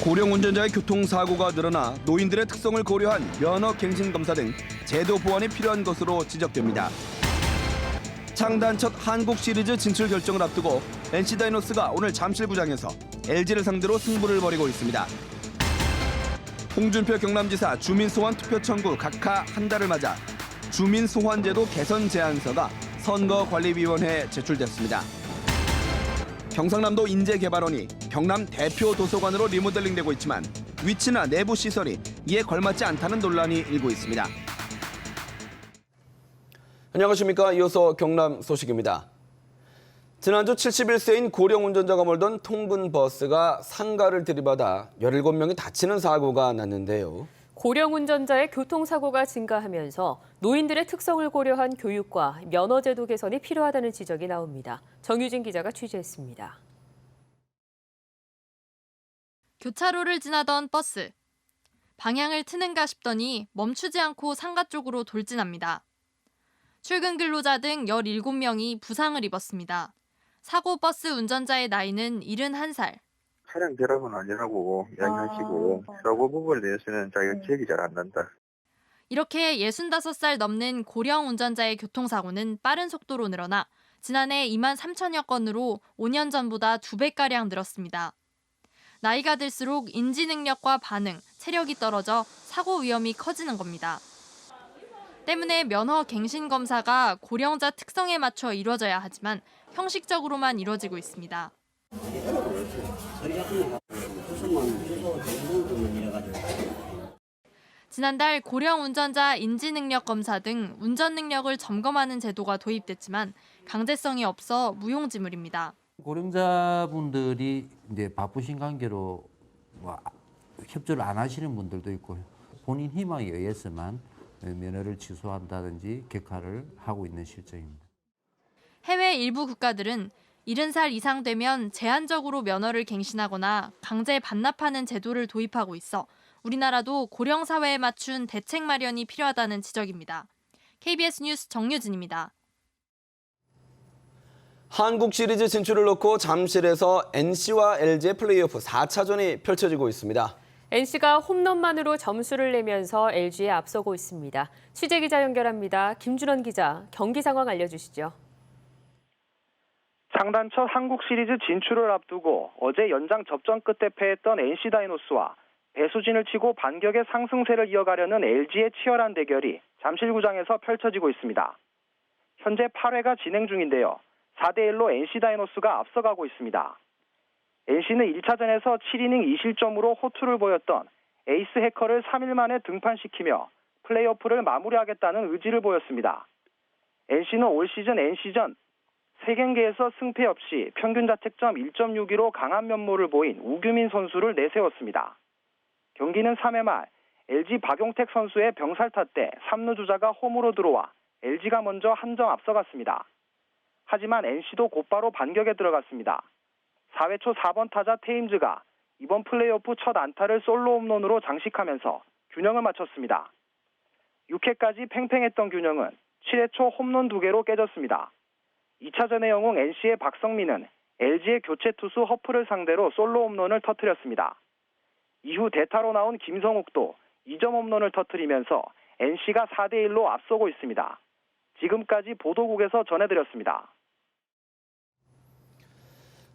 고령 운전자의 교통사고가 늘어나 노인들의 특성을 고려한 면허 갱신 검사 등 제도 보완이 필요한 것으로 지적됩니다. 창단 첫 한국 시리즈 진출 결정을 앞두고 NC다이노스가 오늘 잠실구장에서 LG를 상대로 승부를 벌이고 있습니다. 홍준표 경남지사 주민소환 투표 청구 각하 한 달을 맞아 주민소환제도 개선 제안서가 선거관리위원회에 제출됐습니다. 경상남도 인재개발원이 경남 대표 도서관으로 리모델링되고 있지만 위치나 내부 시설이 이에 걸맞지 않다는 논란이 일고 있습니다. 안녕하십니까. 이어서 경남 소식입니다. 지난주 71세인 고령 운전자가 몰던 통근버스가 상가를 들이받아 17명이 다치는 사고가 났는데요. 고령 운전자의 교통사고가 증가하면서 노인들의 특성을 고려한 교육과 면허제도 개선이 필요하다는 지적이 나옵니다. 정유진 기자가 취재했습니다. 교차로를 지나던 버스. 방향을 트는가 싶더니 멈추지 않고 상가 쪽으로 돌진합니다. 출근 근로자 등 17명이 부상을 입었습니다. 사고 버스 운전자의 나이는 71살. 차량 결함은 아니라고 이야기하시고 사고 부분에 대해서는 자기가 기억이 잘 안 난다. 이렇게 65살 넘는 고령 운전자의 교통사고는 빠른 속도로 늘어나 지난해 2만 3천여 건으로 5년 전보다 2배가량 늘었습니다. 나이가 들수록 인지 능력과 반응, 체력이 떨어져 사고 위험이 커지는 겁니다. 때문에 면허 갱신 검사가 고령자 특성에 맞춰 이루어져야 하지만 형식적으로만 이루어지고 있습니다. 지난달 고령 운전자 인지능력 검사 등 운전 능력을 점검하는 제도가 도입됐지만 강제성이 없어 무용지물입니다. 고령자분들이 이제 바쁘신 관계로 협조를 안 하시는 분들도 있고 본인 희망에 의해서만 면허를 취소한다든지 격하를 하고 있는 실정입니다. 해외 일부 국가들은 70살 이상 되면 제한적으로 면허를 갱신하거나 강제 반납하는 제도를 도입하고 있어 우리나라도 고령 사회에 맞춘 대책 마련이 필요하다는 지적입니다. KBS 뉴스 정유진입니다. 한국 시리즈 진출을 놓고 잠실에서 NC와 LG의 플레이오프 4차전이 펼쳐지고 있습니다. NC가 홈런만으로 점수를 내면서 LG에 앞서고 있습니다. 취재기자 연결합니다. 김준원 기자, 경기 상황 알려주시죠. 창단 첫 한국 시리즈 진출을 앞두고 어제 연장 접전 끝에 패했던 NC다이노스와 배수진을 치고 반격의 상승세를 이어가려는 LG의 치열한 대결이 잠실구장에서 펼쳐지고 있습니다. 현재 8회가 진행 중인데요. 4대1로 NC다이노스가 앞서가고 있습니다. NC는 1차전에서 7이닝 2실점으로 호투를 보였던 에이스 해커를 3일 만에 등판시키며 플레이오프를 마무리하겠다는 의지를 보였습니다. NC는 올 시즌 NC전 3경기에서 승패 없이 평균 자책점 1.62로 강한 면모를 보인 우규민 선수를 내세웠습니다. 경기는 3회 말 LG 박용택 선수의 병살타 때 3루 주자가 홈으로 들어와 LG가 먼저 한 점 앞서갔습니다. 하지만 NC도 곧바로 반격에 들어갔습니다. 4회 초 4번 타자 테임즈가 이번 플레이오프 첫 안타를 솔로 홈런으로 장식하면서 균형을 맞췄습니다. 6회까지 팽팽했던 균형은 7회 초 홈런 2개로 깨졌습니다. 2차전의 영웅 NC의 박성민은 LG의 교체 투수 허프를 상대로 솔로 홈런을 터뜨렸습니다. 이후 대타로 나온 김성욱도 2점 홈런을 터뜨리면서 NC가 4대1로 앞서고 있습니다. 지금까지 보도국에서 전해드렸습니다.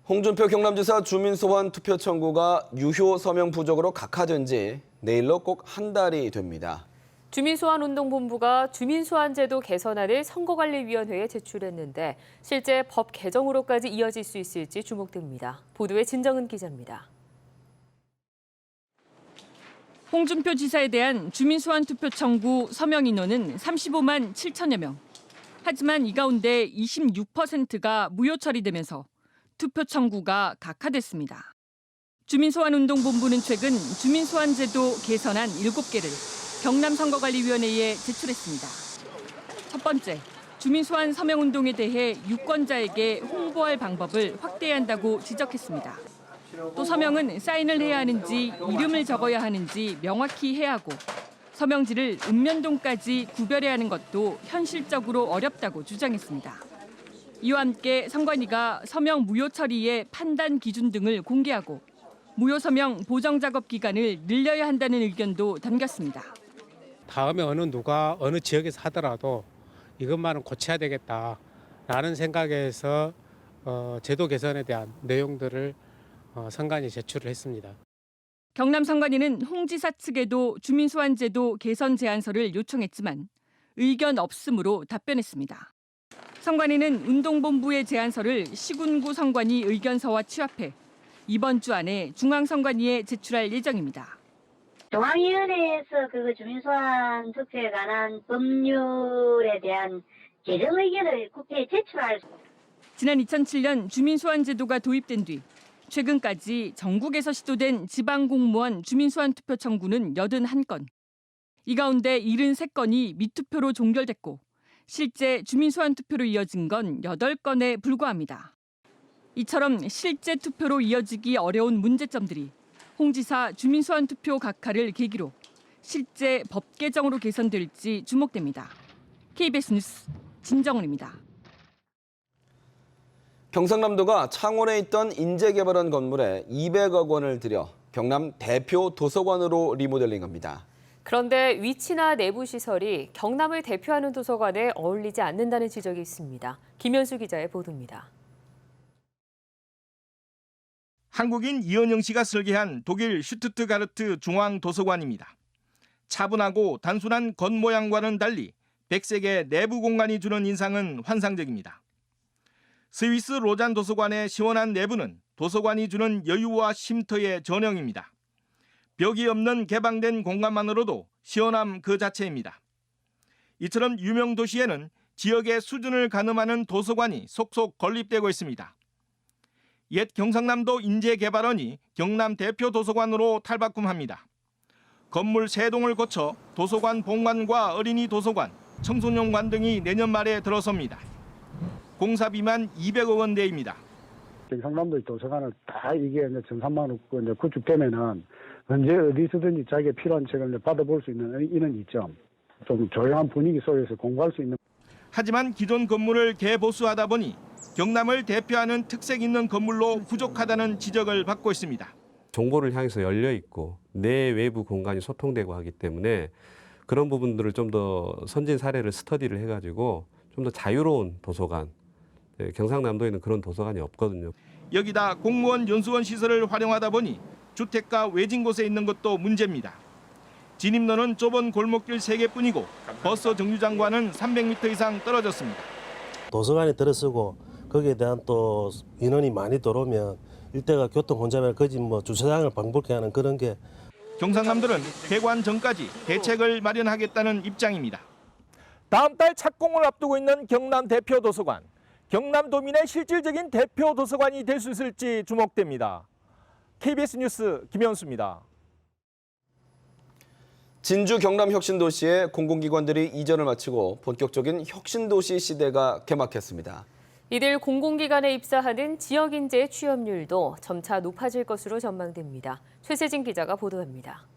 홍준표 경남지사 주민소환 투표 청구가 유효 서명 부족으로 각하된 지 내일로 꼭 한 달이 됩니다. 주민소환운동본부가 주민소환제도 개선안을 선거관리위원회에 제출했는데 실제 법 개정으로까지 이어질 수 있을지 주목됩니다. 보도에 진정은 기자입니다. 홍준표 지사에 대한 주민소환 투표 청구 서명 인원은 35만 7천여 명. 하지만 이 가운데 26%가 무효 처리되면서 투표 청구가 각하됐습니다. 주민소환운동본부는 최근 주민소환제도 개선안 7개를 경남선거관리위원회에 제출했습니다. 첫 번째, 주민소환 서명운동에 대해 유권자에게 홍보할 방법을 확대해야 한다고 지적했습니다. 또 서명은 사인을 해야 하는지 이름을 적어야 하는지 명확히 해야 하고 서명지를 읍면동까지 구별해야 하는 것도 현실적으로 어렵다고 주장했습니다. 이와 함께 선관위가 서명 무효 처리의 판단 기준 등을 공개하고 무효 서명 보정 작업 기간을 늘려야 한다는 의견도 담겼습니다. 다음에 누가 어느 지역에서 하더라도 이것만은 고쳐야 되겠다라는 생각에서 제도 개선에 대한 내용들을 선관위에 제출을 했습니다. 경남 선관위는 홍 지사 측에도 주민소환제도 개선 제안서를 요청했지만 의견 없음으로 답변했습니다. 선관위는 운동본부의 제안서를 시군구 선관위 의견서와 취합해 이번 주 안에 중앙선관위에 제출할 예정입니다. 중앙위원회에서 주민소환 특례에 관한 법률에 대한 개정 의견을 국회에 제출할. 지난 2007년 주민소환제도가 도입된 뒤 최근까지 전국에서 시도된 지방공무원 주민소환 투표 청구는 81건. 이 가운데 73건이 미투표로 종결됐고 실제 주민소환 투표로 이어진 건 8건에 불과합니다. 이처럼 실제 투표로 이어지기 어려운 문제점들이 홍 지사 주민소환 투표 각하를 계기로 실제 법 개정으로 개선될지 주목됩니다. KBS 뉴스 진정은입니다. 경상남도가 창원에 있던 인재개발원 건물에 200억 원을 들여 경남 대표 도서관으로 리모델링합니다. 그런데 위치나 내부 시설이 경남을 대표하는 도서관에 어울리지 않는다는 지적이 있습니다. 김현수 기자의 보도입니다. 한국인 이은영 씨가 설계한 독일 슈투트가르트 중앙도서관입니다. 차분하고 단순한 겉모양과는 달리 백색의 내부 공간이 주는 인상은 환상적입니다. 스위스 로잔 도서관의 시원한 내부는 도서관이 주는 여유와 쉼터의 전형입니다. 벽이 없는 개방된 공간만으로도 시원함 그 자체입니다. 이처럼 유명 도시에는 지역의 수준을 가늠하는 도서관이 속속 건립되고 있습니다. 옛 경상남도 인재개발원이 경남 대표 도서관으로 탈바꿈합니다. 건물 3동을 거쳐 도서관 본관과 어린이 도서관, 청소년관 등이 내년 말에 들어섭니다. 공사비만 200억 원대입니다. 경상남도의 도서관을 다 이게 정상만 없고 구축되면은 언제 어디서든지 자기가 필요한 책을 받아볼 수 있는 이는 이점. 좀 조용한 분위기 속에서 공부할 수 있는. 하지만 기존 건물을 개보수하다 보니 경남을 대표하는 특색 있는 건물로 부족하다는 지적을 받고 있습니다. 정보를 향해서 열려 있고 내 외부 공간이 소통되고 하기 때문에 그런 부분들을 좀 더 선진 사례를 스터디를 해가지고 좀 더 자유로운 도서관, 경상남도에는 그런 도서관이 없거든요. 여기다 공무원 연수원 시설을 활용하다 보니 주택가 외진 곳에 있는 것도 문제입니다. 진입로는 좁은 골목길 3개뿐이고 버스 정류장과는 300m 이상 떨어졌습니다. 도서관에 들어서고 거기에 대한 또 인원이 많이 들어오면 일대가 교통 혼잡을 거짓 주차장을 방불케 하는 그런 게. 경상남도는 개관 전까지 대책을 마련하겠다는 입장입니다. 다음 달 착공을 앞두고 있는 경남 대표 도서관. 경남도민의 실질적인 대표 도서관이 될 수 있을지 주목됩니다. KBS 뉴스 김현수입니다. 진주 경남 혁신도시에 공공기관들이 이전을 마치고 본격적인 혁신도시 시대가 개막했습니다. 이들 공공기관에 입사하는 지역인재 취업률도 점차 높아질 것으로 전망됩니다. 최세진 기자가 보도합니다.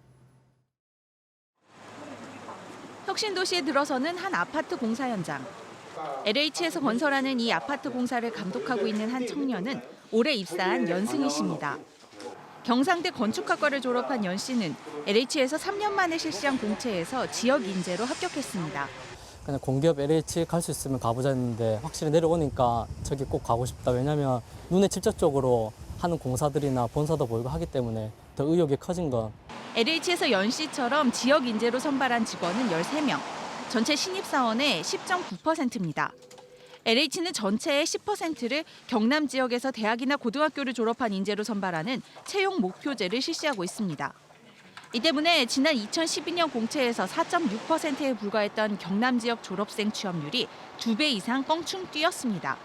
혁신도시에 들어서는 한 아파트 공사 현장. LH에서 건설하는 이 아파트 공사를 감독하고 있는 한 청년은 올해 입사한 연승희 씨입니다. 경상대 건축학과를 졸업한 연 씨는 LH에서 3년 만에 실시한 공채에서 지역 인재로 합격했습니다. 그냥 공기업 LH 갈 수 있으면 가보자 했는데 확실히 내려오니까 저기 꼭 가고 싶다. 왜냐면 눈에 직접적으로 하는 공사들이나 본사도 보이고 하기 때문에 더 의욕이 커진 건. LH에서 연 씨처럼 지역 인재로 선발한 직원은 13명, 전체 신입사원의 10.9%입니다. LH는 전체의 10%를 경남 지역에서 대학이나 고등학교를 졸업한 인재로 선발하는 채용 목표제를 실시하고 있습니다. 이 때문에 지난 2012년 공채에서 4.6%에 불과했던 경남 지역 졸업생 취업률이 2배 이상 껑충 뛰었습니다.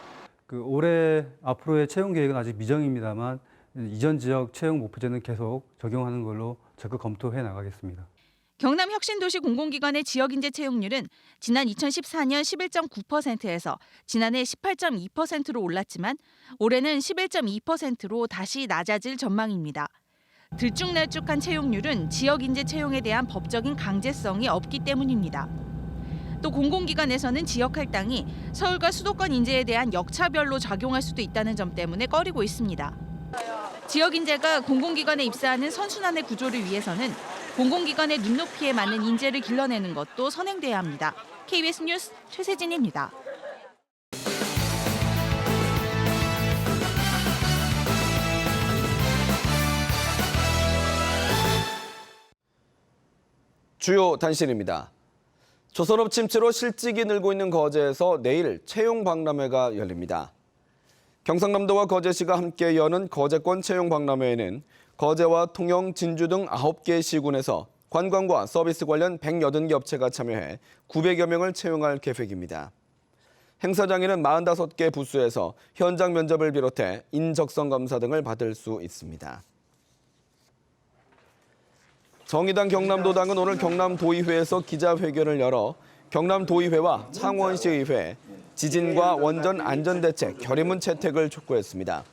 올해 앞으로의 채용 계획은 아직 미정입니다만 이전 지역 채용 목표제는 계속 적용하는 걸로 적극 검토해 나가겠습니다. 경남 혁신도시 공공기관의 지역인재 채용률은 지난 2014년 11.9%에서 지난해 18.2%로 올랐지만 올해는 11.2%로 다시 낮아질 전망입니다. 들쭉날쭉한 채용률은 지역인재 채용에 대한 법적인 강제성이 없기 때문입니다. 또 공공기관에서는 지역 할당이 서울과 수도권 인재에 대한 역차별로 작용할 수도 있다는 점 때문에 꺼리고 있습니다. 지역 인재가 공공기관에 입사하는 선순환의 구조를 위해서는 공공기관의 눈높이에 맞는 인재를 길러내는 것도 선행돼야 합니다. KBS 뉴스 최세진입니다. 주요 단신입니다. 조선업 침체로 실직이 늘고 있는 거제에서 내일 채용 박람회가 열립니다. 경상남도와 거제시가 함께 여는 거제권 채용 박람회에는 거제와 통영, 진주 등 9개 시군에서 관광과 서비스 관련 180개 업체가 참여해 900여 명을 채용할 계획입니다. 행사장에는 45개 부스에서 현장 면접을 비롯해 인적성 검사 등을 받을 수 있습니다. 정의당 경남도당은 오늘 경남도의회에서 기자회견을 열어 경남도의회와 창원시의회, 지진과 원전 안전대책 결의문 채택을 촉구했습니다.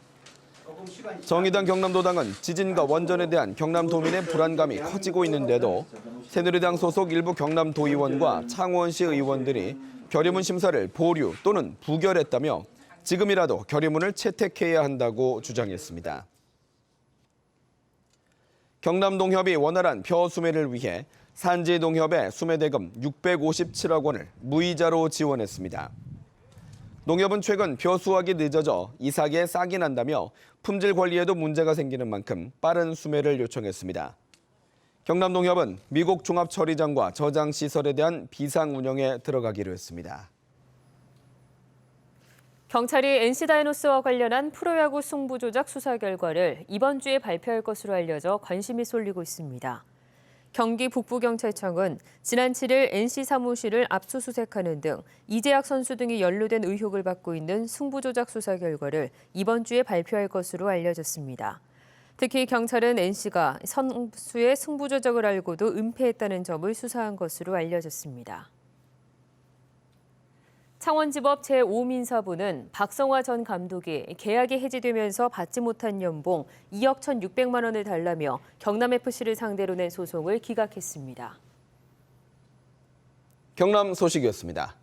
정의당 경남도당은 지진과 원전에 대한 경남도민의 불안감이 커지고 있는데도 새누리당 소속 일부 경남도의원과 창원시 의원들이 결의문 심사를 보류 또는 부결했다며 지금이라도 결의문을 채택해야 한다고 주장했습니다. 경남동협이 원활한 벼 수매를 위해 산지동협에 수매대금 657억 원을 무이자로 지원했습니다. 농협은 최근 벼 수확이 늦어져 이삭에 싹이 난다며 품질 관리에도 문제가 생기는 만큼 빠른 수매를 요청했습니다. 경남동협은 미국 종합처리장과 저장시설에 대한 비상 운영에 들어가기로 했습니다. 경찰이 NC다이노스와 관련한 프로야구 승부 조작 수사 결과를 이번 주에 발표할 것으로 알려져 관심이 쏠리고 있습니다. 경기 북부경찰청은 지난 7일 NC 사무실을 압수수색하는 등 이재학 선수 등이 연루된 의혹을 받고 있는 승부 조작 수사 결과를 이번 주에 발표할 것으로 알려졌습니다. 특히 경찰은 NC가 선수의 승부 조작을 알고도 은폐했다는 점을 수사한 것으로 알려졌습니다. 창원지법 제5민사부는 박성화 전 감독이 계약이 해지되면서 받지 못한 연봉 2억 1,600만 원을 달라며 경남FC를 상대로 낸 소송을 기각했습니다. 경남 소식이었습니다.